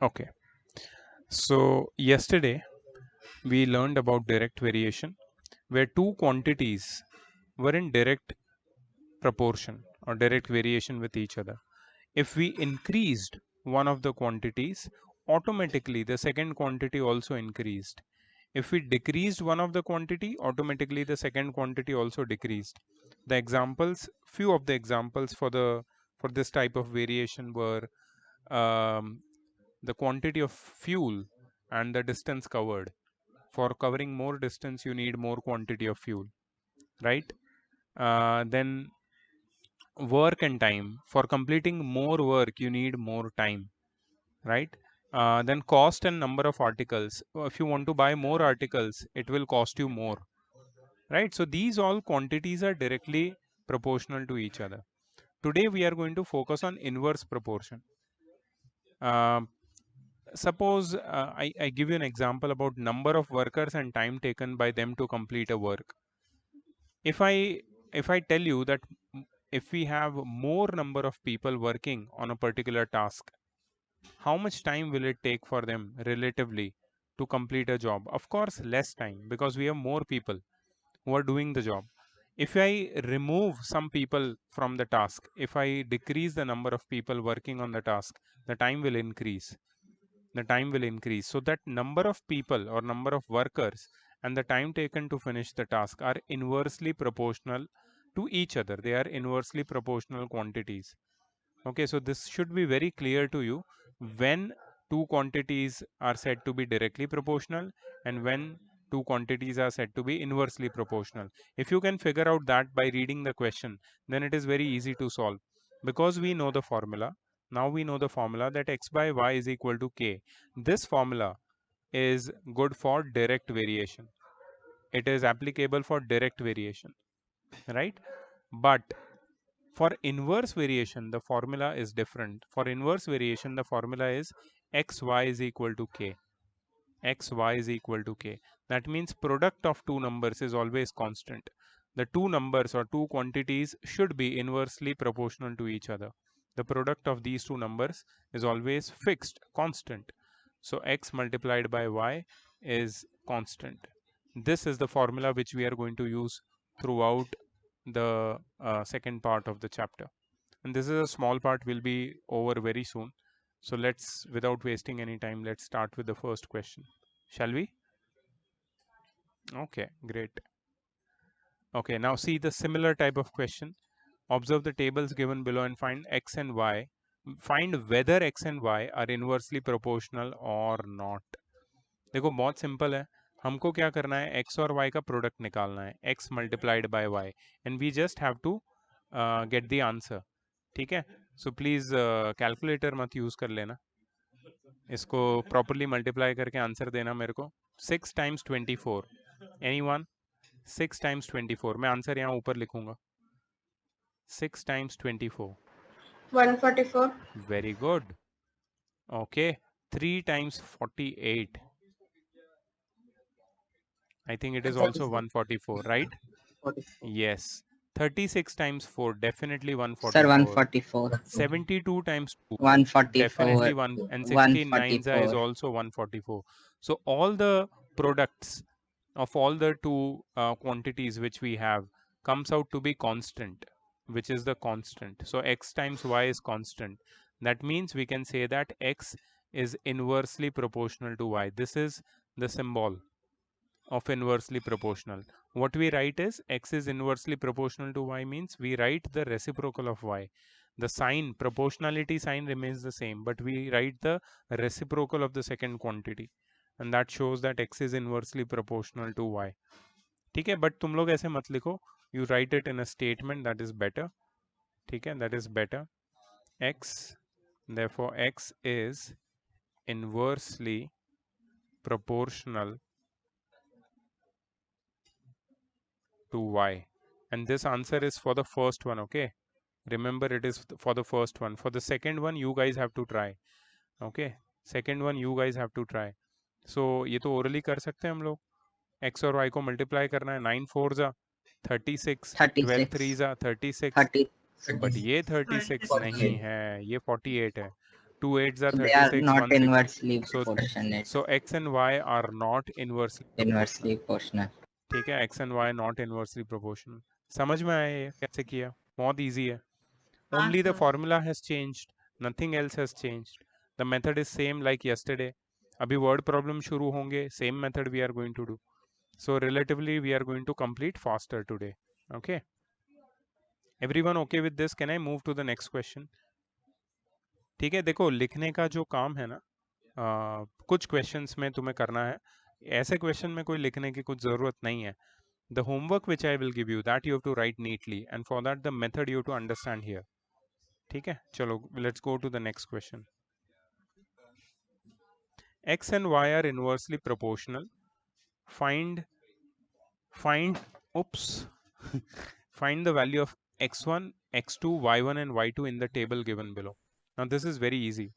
Okay. So yesterday we learned about direct variation, where two quantities were in direct proportion or direct variation with each other. If we increased one of the quantities, automatically the second quantity also increased. If we decreased one of the quantity, automatically the second quantity also decreased. The examples, few of the examples for this type of variation were um, the quantity of fuel and the distance covered. For covering more distance, you need more quantity of fuel, right? Then work and time. For completing more work, you need more time, right? Then cost and number of articles. If you want to buy more articles, it will cost you more, right? So these all quantities are directly proportional to each other. Today we are going to focus on inverse proportion. Um, Suppose I give you an example about number of workers and time taken by them to complete a work. If I tell you that if we have more number of people working on a particular task, how much time will it take for them relatively to complete a job? Of course, less time, because we have more people who are doing the job. If I remove some people from the task, if I decrease the number of people working on the task, the time will increase. The time will increase. So that number of people or number of workers and the time taken to finish the task are inversely proportional to each other. They are inversely proportional quantities. Okay, so this should be very clear to you when two quantities are said to be directly proportional and when two quantities are said to be inversely proportional. If you can figure out that by reading the question, then it is very easy to solve. Because we know the formula, now we know the formula that x by y is equal to k. This formula is good for direct variation. It is applicable for direct variation, right? But for inverse variation, the formula is different. For inverse variation, the formula is xy is equal to k. Xy is equal to k. That means product of two numbers is always constant. The two numbers or two quantities should be inversely proportional to each other. The product of these two numbers is always fixed, constant. So x multiplied by y is constant. This is the formula which we are going to use throughout the second part of the chapter. And this is a small part, will be over very soon. So let's, without wasting any time, let's start with the first question. Shall we? Okay, great. Okay, now see the similar type of question. Observe the tables given below and find x and y. Find whether x and y are inversely proportional or not. देखो बहुत simple है. हमको क्या करना है, x और y का product निकालना है, x multiplied by y, and we just have to get the answer. ठीक है, सो प्लीज कैलकुलेटर मत यूज कर लेना, इसको प्रॉपरली मल्टीप्लाई करके आंसर देना मेरे को. 6 टाइम्स 24, एनीवन? 6 टाइम्स 24, मैं आंसर यहाँ ऊपर लिखूंगा. 6 times 24, 144. Very good. Okay, 3 times 48, I think it is also 144, right? 44. Yes. 36 times 4, definitely Sir, 144. 144. 72 times 2, 144. definitely 1, and 16 is 144. also 144. So all the products of all the two quantities which we have comes out to be constant, which is the constant. So x times y is constant. That means we can say that x is inversely proportional to y. This is the symbol of inversely proportional. What we write is x is inversely proportional to y, means we write the reciprocal of y. The sign, proportionality sign, remains the same, but we write the reciprocal of the second quantity, and that shows that x is inversely proportional to y. ठीक है, but तुम लोग ऐसे मत लिखो, you write it in a statement, that is better. ठीक है, that is better. X, therefore x is inversely proportional to y, and this answer is for the first one. Okay, remember, it is for the first one. For the second one, you guys have to try. Okay, second one you guys have to try. So ये तो orally कर सकते हैं हम लोग. x और y को multiply करना है. 9 4 जा 36, 12 3 36. जा 36, 30. but ये 36 नहीं 48. है, ये 48 है. 2 8s are So they are 36, not 1 6. inversely So proportionate. x and y are not inversely Inversely proportional. proportional. ठीक है, x and y not inversely proportional. समझ में आया ये कैसे किया? बहुत easy है. Only the formula has changed. Nothing else has changed. The method is same like yesterday. अभी word problem शुरू होंगे. Same method we are going to do. So relatively we are going to complete faster today. Okay. Everyone okay with this? Can I move to the next question? ठीक है, देखो लिखने का जो काम है ना, कुछ क्वेश्चंस में तुम्हें करना है. ऐसे क्वेश्चन में कोई लिखने की कुछ ज़रूरत नहीं है. The homework which I will give you, that you have to write neatly, and for that the method you have to understand here. ठीक है, चलो let's go to the next question. X and y are inversely proportional. Find oops find the value of x1, x2, y1 and y2 in the table given below. Now this is very easy.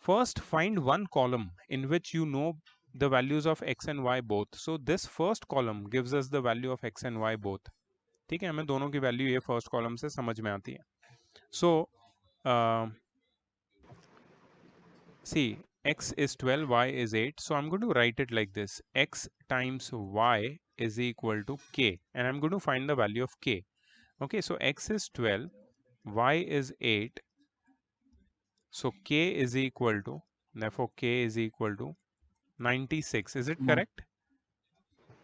First find one column in which you know the values of x and y both. So this first column gives us the value of x and y both. ठीक है, हमें दोनों की value ये first column से समझ में आती है. So see, x is 12, y is 8. So I'm going to write it like this. X times y is equal to k. And I'm going to find the value of k. Okay, so x is 12, y is 8. So k is equal to, therefore k is equal to 96. Is it correct?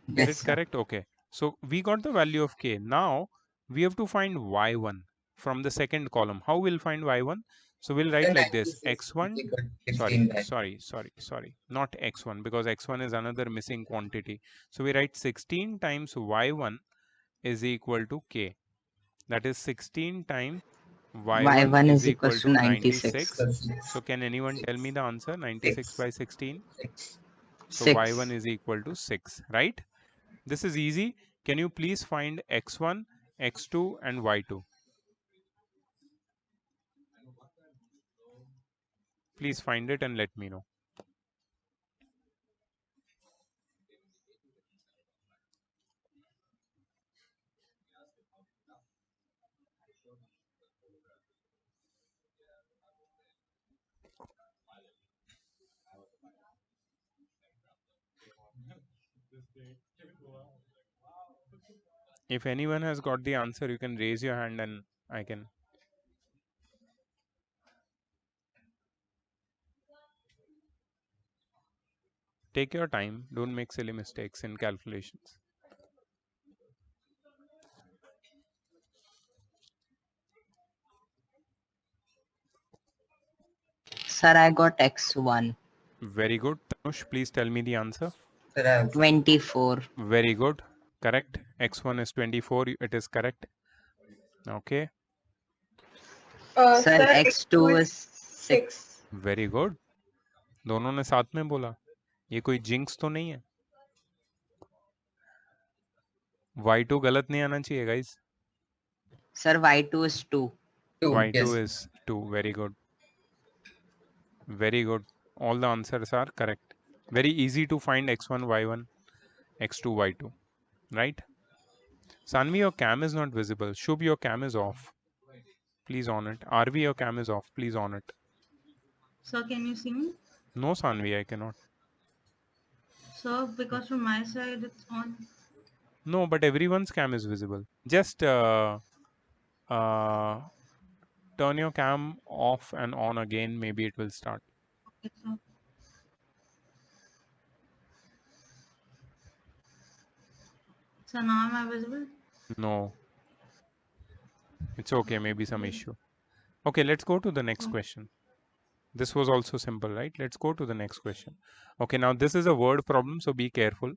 Is Yes, it sir. correct? Okay. So we got the value of k. Now we have to find y1 from the second column. How we'll find y1? So we'll write like this. x1, sorry, not x1 because x1 is another missing quantity. So we write 16 times y1 is equal to k. That is 16 times y1 Y1 is is equal equals to to 96. 96. So can anyone tell me the answer? 96 by 16. So 6. y1 is equal to 6, right? This is easy. Can you please find x1, x2 and y2? Please find it and let me know. If anyone has got the answer, you can raise your hand and I can. Take your time. Don't make silly mistakes in calculations. Sir, I got X1. Very good. Tanush, please tell me the answer. 24. Very good. Correct. X1 is 24. It is correct. Okay. Sir, X2 is 6. Very good. दोनों ने साथ में बोला. ये कोई jinx तो नहीं है. y2 गलत नहीं आना चाहिए guys. Sir, Y2 is 2. y2 is 2. Very good. Very good. All the answers are correct. Very easy to find x1, y1, x2, y2. Right? Sanvi, your cam is not visible. Shubh, your cam is off. Please on it. RV, your cam is off. Please on it. Sir, can you see me? No, Sanvi, I cannot. Sir, because from my side it's on. No, but everyone's cam is visible. Just uh, turn your cam off and on again. Maybe it will start. Okay, sir. So now am I visible? No. It's okay. Maybe some issue. Okay, let's go to the next question. This was also simple, right? Let's go to the next question. Okay, now this is a word problem, so be careful.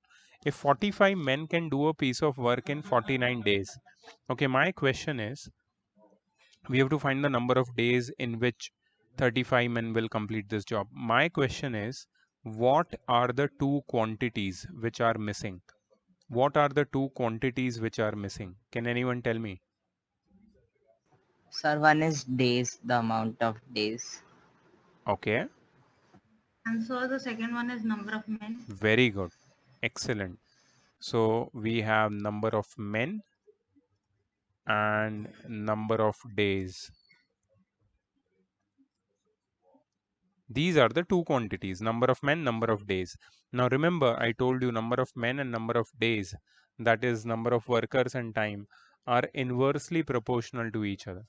If 45 men can do a piece of work in 49 days. Okay, my question is, we have to find the number of days in which 35 men will complete this job. My question is, what are the two quantities which are missing? What are the two quantities which are missing? Can anyone tell me? Sir, one is days, the amount of days. Okay, And so the second one is number of men. very good. Excellent. So we have number of men and number of days. These are the two quantities, number of men, number of days. Now remember, I told you number of men and number of days, that is number of workers and time, are inversely proportional to each other.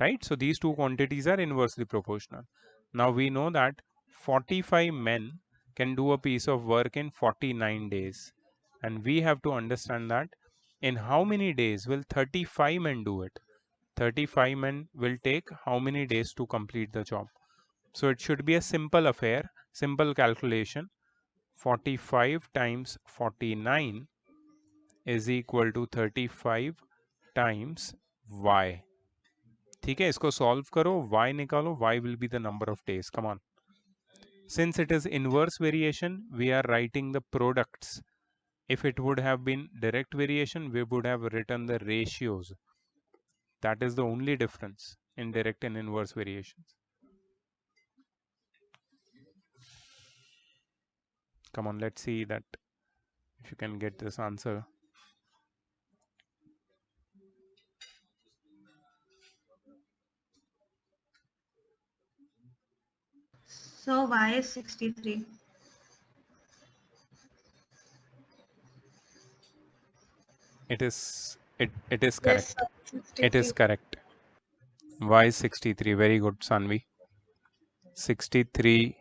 Right? So these two quantities are inversely proportional. Now we know that 45 men can do a piece of work in 49 days. And we have to understand that in how many days will 35 men do it? 35 men will take how many days to complete the job? So it should be a simple affair, simple calculation. 45 times 49 is equal to 35 times y. ठीक है, इसको solve करो, y निकालो, y will be the number of days. Come on. Since it is inverse variation, we are writing the products. If it would have been direct variation, we would have written the ratios. That is the only difference in direct and inverse variations. Come on, let's see that if you can get this answer. So y is 63. It is correct. Yes, sir. It is 63. correct. Y is 63. Very good, Sanvi. 63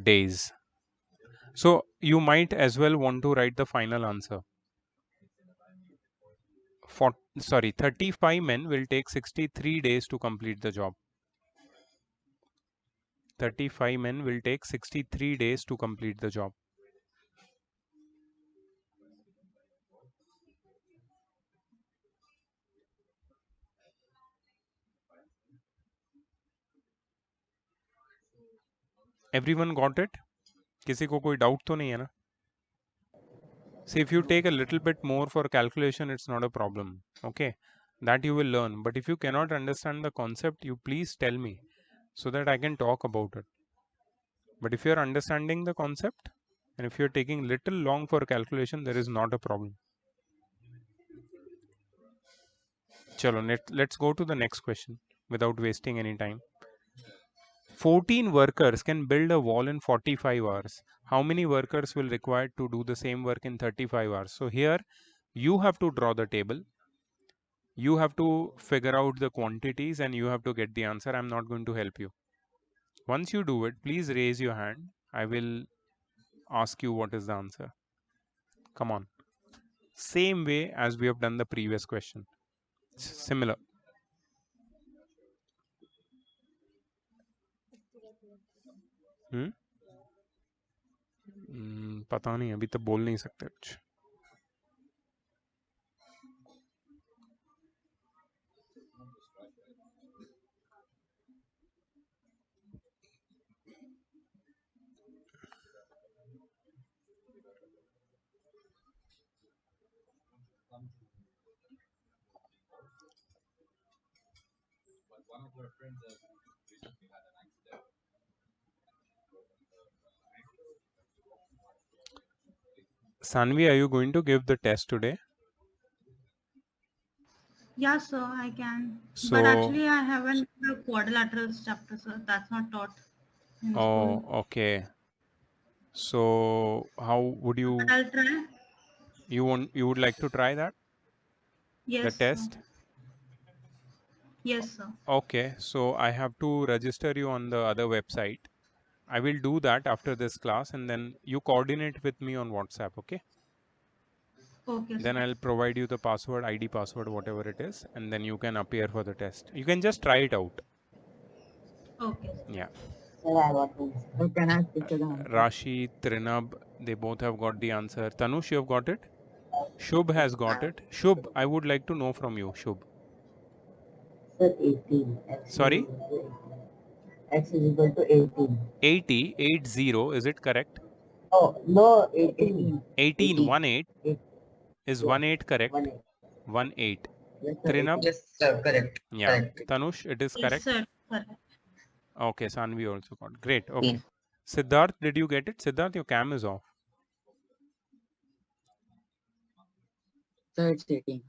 days. So you might as well want to write the final answer. 35 men will take 63 days to complete the job. 35 men will take 63 days to complete the job. Everyone got it? किसी को कोई doubt तो नहीं है ना? See, if you take a little bit more for calculation, it's not a problem. Okay, that you will learn. But if you cannot understand the concept, you please tell me so that I can talk about it. But if you are understanding the concept and if you are taking little long for calculation, there is not a problem. Chalo, let's go to the next question without wasting any time. 14 workers can build a wall in 45 hours. How many workers will require to do the same work in 35 hours? So here you have to draw the table. You have to figure out the quantities and you have to get the answer. I'm not going to help you. Once you do it, please raise your hand. I will ask you what is the answer. Come on. Same way as we have done the previous question. Similar. पता नहीं, अभी तो बोल नहीं सकते कुछ. Sanvi, are you going to give the test today? Yeah, sir, I can. So, but actually, I haven't the quadrilaterals chapter, sir. That's not taught in school. Okay. So, how would you? But I'll try. You would like to try that? Yes. The test? Sir. Yes, sir. Okay. So I have to register you on the other website. I will do that after this class, and then you coordinate with me on WhatsApp. Okay. Okay. Then Sir. I'll provide you the password, ID password, whatever it is, and then you can appear for the test. You can just try it out. Okay. Yeah. Can I speak to them? Rashi, Trinab, they both have got the answer. Tanush, you have got it? Shubh has got it. Shubh, I would like to know from you, Shubh. Sir, 18. Sorry? X is equal to 18. 80, 80, is it correct? Oh, no, 18. 18, 18 is Yeah. 18 correct? 18. Yes, sir. Trinab? Yes, sir, correct. Yeah. Correct. Tanush, it is Yes, correct? sir. Correct. Okay, Sanvi also got. Great. Okay. Yeah. Siddharth, did you get it? Siddharth, your cam is off. Sir, it's 18.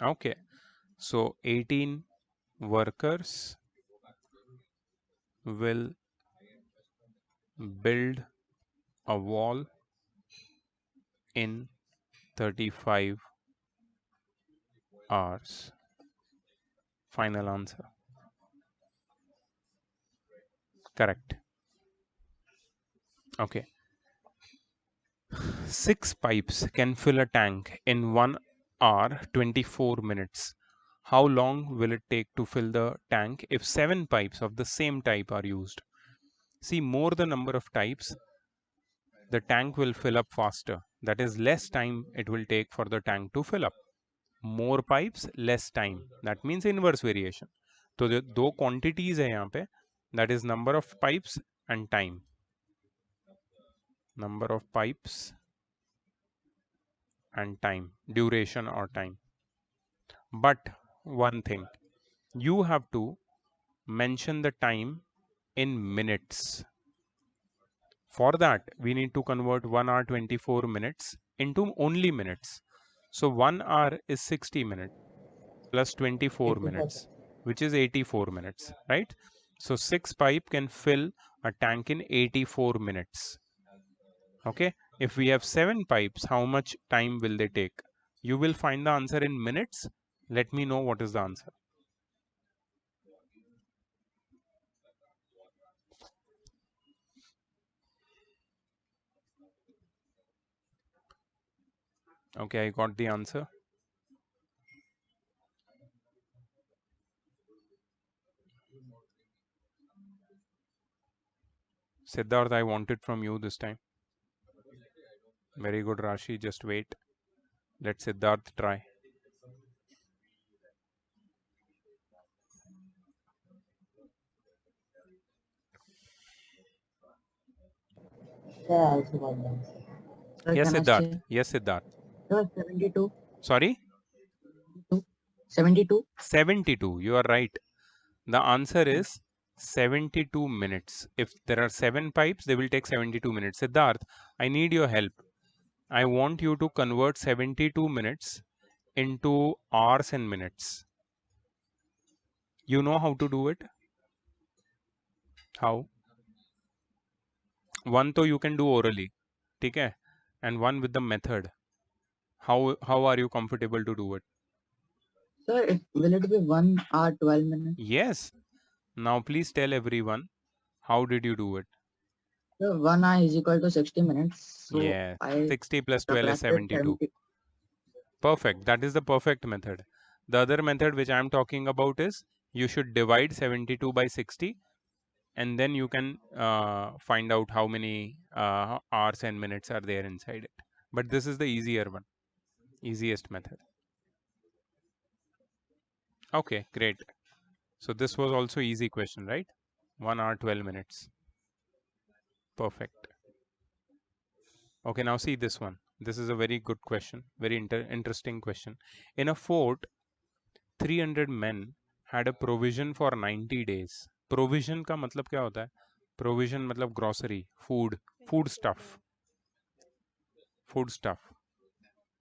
Okay. So 18 workers will build a wall in 35 hours? Final answer. Correct. Okay. 6 pipes can fill a tank in 1 hour 24 minutes. How long will it take to fill the tank if 7 pipes of the same type are used? See, more the number of types, the tank will fill up faster. That is, less time it will take for the tank to fill up. More pipes, less time. That means inverse variation. तो जो दो quantities है यहाँ पे, that is number of pipes and time. Number of pipes and time, duration or time. But one thing, you have to mention the time in minutes. For that, we need to convert 1 hour 24 minutes into only minutes. So 1 hour is 60 minutes plus 24 minutes, which is 84 minutes, right? So 6 pipe can fill a tank in 84 minutes. Okay, if we have 7 pipes, how much time will they take? You will find the answer in minutes. Let me know what is the answer. Okay, I got the answer. Siddharth, I want it from you this time. Very good, Rashi. Just wait. Let Siddharth try. Yeah, I also got the answer. Sir, Yes, can I Siddharth. say? Yes, Siddharth. Sir, 72. Sorry? 72. 72. You are right. The answer is 72 minutes. If there are 7 pipes, they will take 72 minutes. Siddharth, I need your help. I want you to convert 72 minutes into hours and minutes. You know how to do it? How? One तो you can do orally, ठीक है? And one with the method. How are you comfortable to do it? Sir, will it be 1 hour 12 minutes? Yes. Now please tell everyone, how did you do it? Sir, 1 hour is equal to 60 minutes. So Yeah, I 60 plus 12 is subtracted 72. Perfect. That is the perfect method. The other method which I am talking about is you should divide 72 by 60 and then you can find out how many hours and minutes are there inside it. But this is the easier one, easiest method. Okay, great. So this was also easy question, right? 1 hour 12 minutes. Perfect. Okay, now see this one. This is a very good question, very interesting question. In a fort, 300 men had a provision for 90 days. Provision का मतलब क्या होता है? Provision मतलब grocery, food stuff.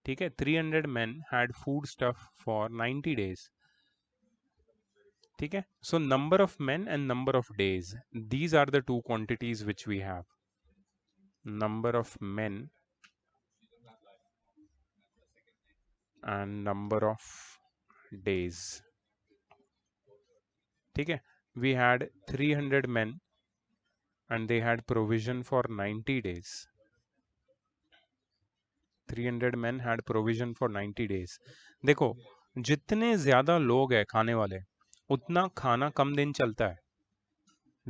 ठीक है? 300 men had food stuff for 90 days. ठीक है? So number of men and number of days. These are the two quantities which we have. Number of men and number of days. ठीक है? We had 300 men and they had provision for 90 days. 300 men had provision for 90 days. देखो, जितने ज्यादा लोग हैं खाने वाले, उतना खाना कम दिन चलता है.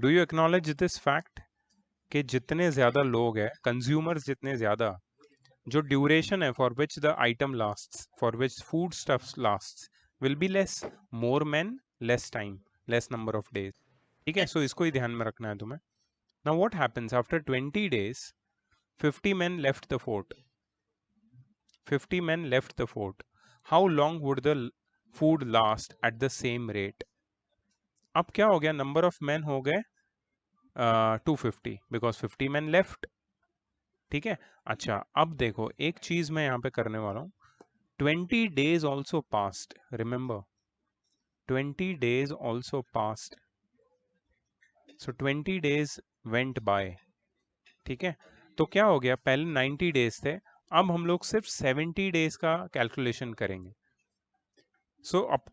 Do you acknowledge this fact कि जितने ज्यादा लोग हैं, consumers जितने ज्यादा, जो duration है for which the item lasts, for which food stuff lasts, will be less. More men, less time, less number of days. ठीक है? So इसको ही ध्यान में रखना है तुम्हें. Now what happens after 20 days? 50 men left the fort. 50 men left the fort. How long would the food last at the same rate? अब क्या हो गया? Number of men हो गए 250 because 50 men left. ठीक है? अच्छा, अब देखो एक चीज मैं यहाँ पे करने वाला हूँ. 20 days also passed. Remember, 20 days also passed. So 20 days went by, ठीक है। तो क्या हो गया, पहले 90 days थे, अब हम लोग सिर्फ 70 days का कैलकुलेशन करेंगे। So up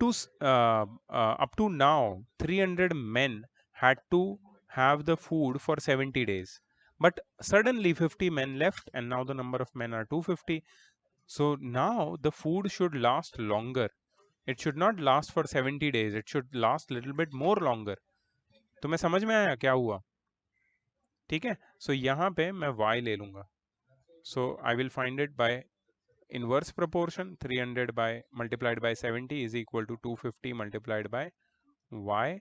to now, 300 men had to have the food for 70 days. But suddenly 50 men left, and now the number of men are 250. So now the food should last longer. It should not last for 70 days. It should last little bit more longer. तुम्हें समझ में आया क्या हुआ? ठीक है। So यहाँ पे मैं y ले लूँगा. So I will find it by inverse proportion. 300 by multiplied by 70 is equal to 250 multiplied by y.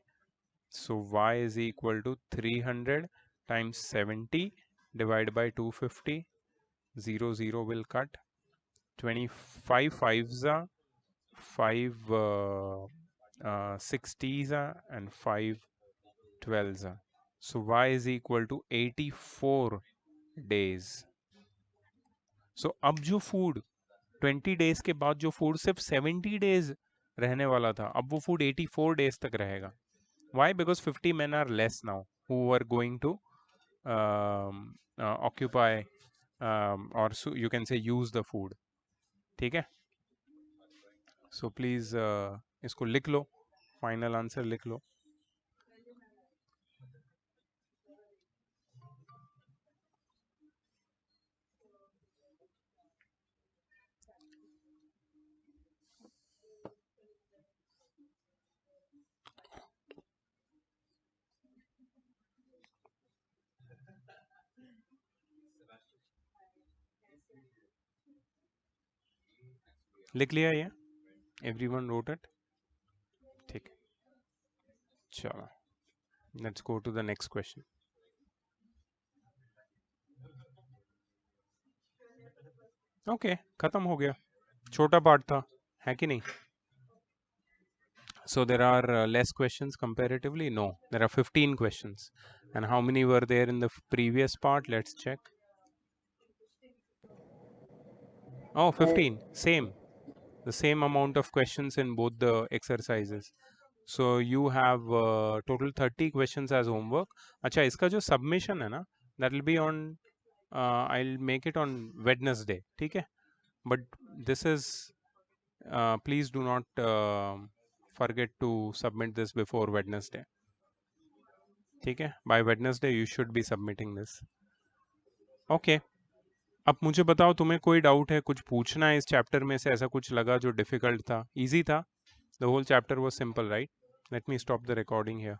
So y is equal to 300 times 70 divided by 250. 0 0 will cut. 25 5s are 5 60s are and 5 12s are. So y is equal to 84 days. So अब जो food 20 days के बाद जो food सिर्फ 70 days रहने वाला था, अब वो फूड 84 डेज तक रहेगा. Why? Because 50 men are less now who are going to occupy or so you can say use the food. ठीक है. So please इसको लिख लो, फाइनल आंसर लिख लो. लिख लिया ये? Everyone wrote it? ठीक है. चलो, let's go to the next question. Okay, खत्म हो गया. छोटा पार्ट था, है कि नहीं? So there are less questions comparatively? No, there are 15 questions. And how many were there in the previous part? Let's check. Oh, 15. Same. The same amount of questions in both the exercises. So you have total 30 questions as homework. अच्छा, इसका जो submission है ना, that will be on, I'll make it on Wednesday, ठीक है? But this is, please do not forget to submit this before Wednesday. ठीक है? By Wednesday you should be submitting this. Okay. अब मुझे बताओ, तुम्हें कोई डाउट है, कुछ पूछना है इस चैप्टर में से, ऐसा कुछ लगा जो डिफिकल्ट था? इजी था? The whole chapter was simple, right? Let me stop the recording here.